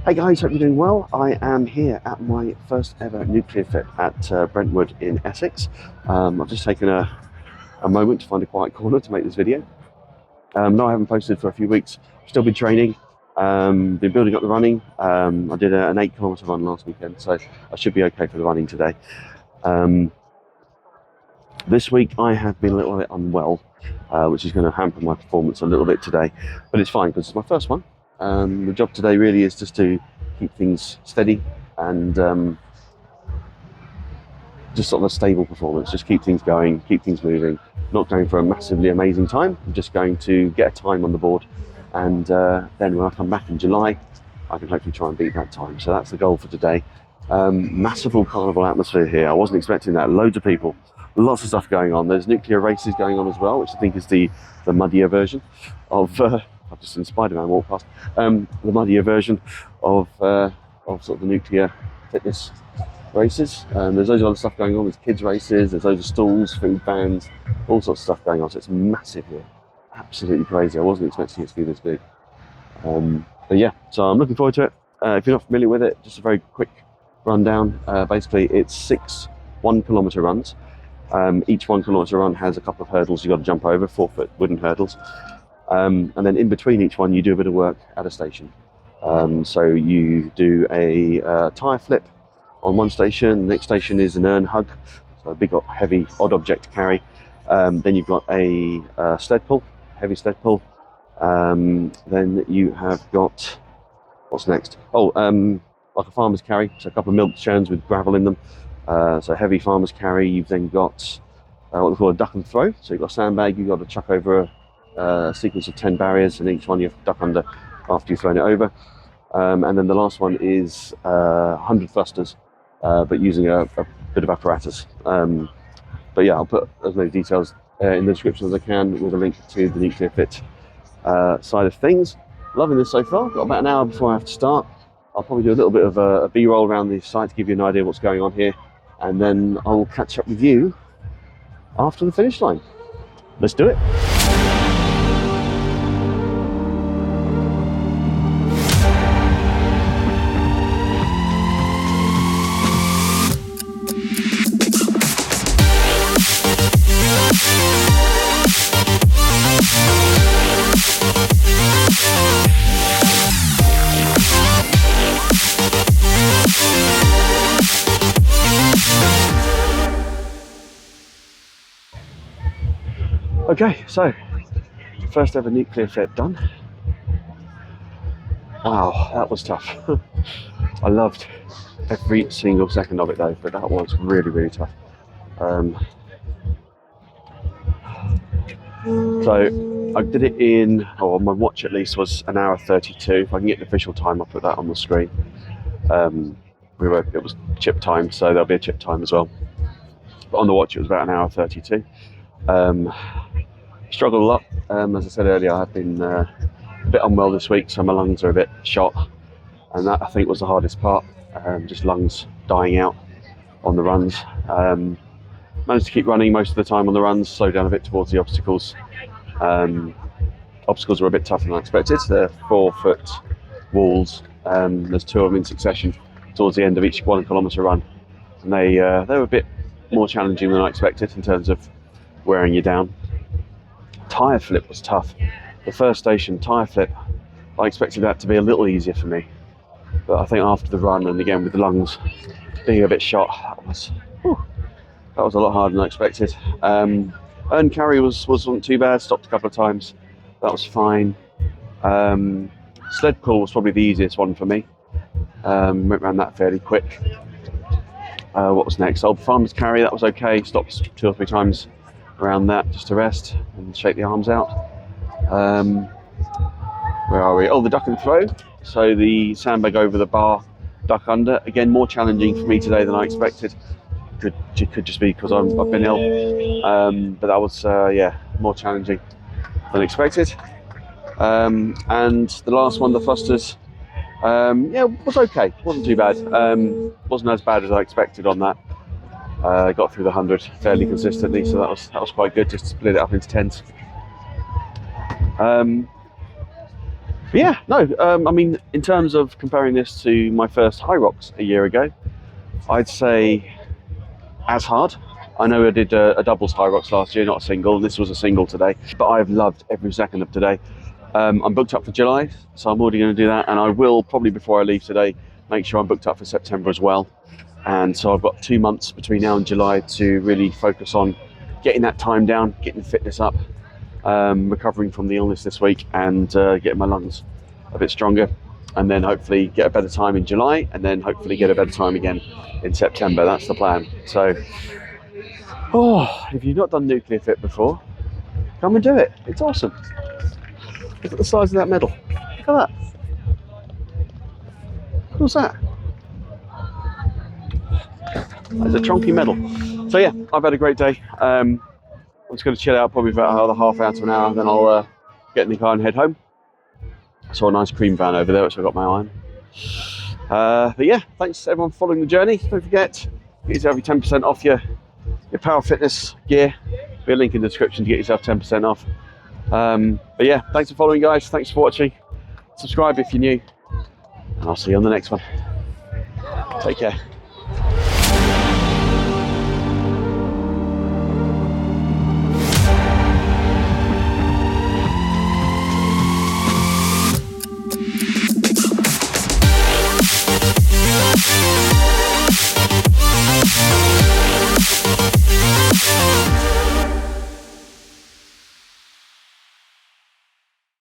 Hey guys, hope you're doing well. I am here at my first ever nuclear fit at Brentwood in Essex. I've just taken a moment to find a quiet corner to make this video. No, I haven't posted for a few weeks. Still been training, been building up the running. I did an 8-kilometer run last weekend, so I should be okay for the running today. This week I have been a little bit unwell, which is going to hamper my performance a little bit today, but it's fine because it's my first one. The job today really is just to keep things steady and just sort of a stable performance, just keep things going, keep things moving, not going for a massively amazing time. I'm just going to get a time on the board, and then when I come back in July, I can hopefully try and beat that time. So that's the goal for today. Massive carnival atmosphere here. I wasn't expecting that. Loads of people, lots of stuff going on. There's nuclear races going on as well, which I think is the muddier version of I've just seen Spider-Man walk past. The muddier version of sort of the nuclear fitness races. There's loads of other stuff going on. There's kids races, there's loads of stalls, food vans, all sorts of stuff going on. So it's massive here. Absolutely crazy. I wasn't expecting it to be this big. But yeah, so I'm looking forward to it. If you're not familiar with it, just a very quick rundown. Basically, it's 6 1-kilometer runs. Each 1-kilometer run has a couple of hurdles you've got to jump over, 4-foot wooden hurdles. And then in between each one, you do a bit of work at a station. So you do a tyre flip on one station. The next station is an urn hug, so a big, heavy, odd object carry. Then you've got a sled pull, heavy sled pull. Then you have got, what's next? Like a farmer's carry, so a couple of milk churns with gravel in them. So heavy farmer's carry. You've then got what we call a duck and throw. So you've got a sandbag, you've got to chuck over a sequence of 10 barriers, and each one you have to duck under after you've thrown it over. And then the last one is 100 thrusters, but using a bit of apparatus. But yeah, I'll put as many details in the description as I can with a link to the Nuclear Fit side of things. Loving this so far. Got about an hour before I have to start. I'll probably do a little bit of a B-roll around the site to give you an idea what's going on here, and then I'll catch up with you after the finish line. Let's do it. Okay, so first ever nuclear fit done. Wow, that was tough. I loved every single second of it though, but that was really, really tough. So I did it in, or my watch at least was an hour 32. If I can get the official time, I'll put that on the screen. It was chip time, so there'll be a chip time as well. But on the watch, it was about an hour 32. Struggled a lot. As I said earlier, I've been a bit unwell this week, so my lungs are a bit shot, and that I think was the hardest part. Just lungs dying out on the runs. Managed to keep running most of the time on the runs, slow down a bit towards the obstacles. Obstacles were a bit tougher than I expected. They're 4-foot walls. There's 2 of them in succession towards the end of each 1-kilometer run, and they were a bit more challenging than I expected in terms of wearing you down. Tyre flip was tough. The first station, tyre flip, I expected that to be a little easier for me, but I think after the run, and again with the lungs being a bit shot, that was a lot harder than I expected. Urn carry wasn't too bad. Stopped a couple of times. That was fine. Sled pull was probably the easiest one for me. Went around that fairly quick. What was next? Old farmer's carry, that was okay. Stopped 2 or 3 times around that just to rest and shake the arms out. Where are we? Oh, the duck and throw. So the sandbag over the bar, duck under. Again, more challenging for me today than I expected. Could just be because I've been ill. But that was more challenging than expected. And the last one, the thrusters, was okay. Wasn't too bad. Wasn't as bad as I expected on that. Got through the 100 fairly consistently, so that was quite good. Just to split it up into 10s. But yeah, no, I mean, in terms of comparing this to my first high rocks a year ago, I'd say as hard. I know I did a doubles high rocks last year, not a single. This was a single today, but I've loved every second of today. I'm booked up for July, so I'm already going to do that, and I will probably, before I leave today, make sure I'm booked up for September as well. And so I've got 2 months between now and July to really focus on getting that time down, getting the fitness up, recovering from the illness this week, and getting my lungs a bit stronger, and then hopefully get a better time in July, and then hopefully get a better time again in September. That's the plan. So, if you've not done Nuclear Fit before, come and do it. It's awesome. Look at the size of that medal. Look at that. What's that? That's a chunky medal. So yeah, I've had a great day. I'm just going to chill out probably for another half hour to an hour, then I'll get in the car and head home. I saw a nice cream van over there, which I got my eye on. But yeah, thanks everyone for following the journey. Don't forget, get yourself your 10% off your PowerFitness gear. There'll be a link in the description to get yourself 10% off. But yeah, thanks for following, guys. Thanks for watching. Subscribe if you're new, and I'll see you on the next one. Take care.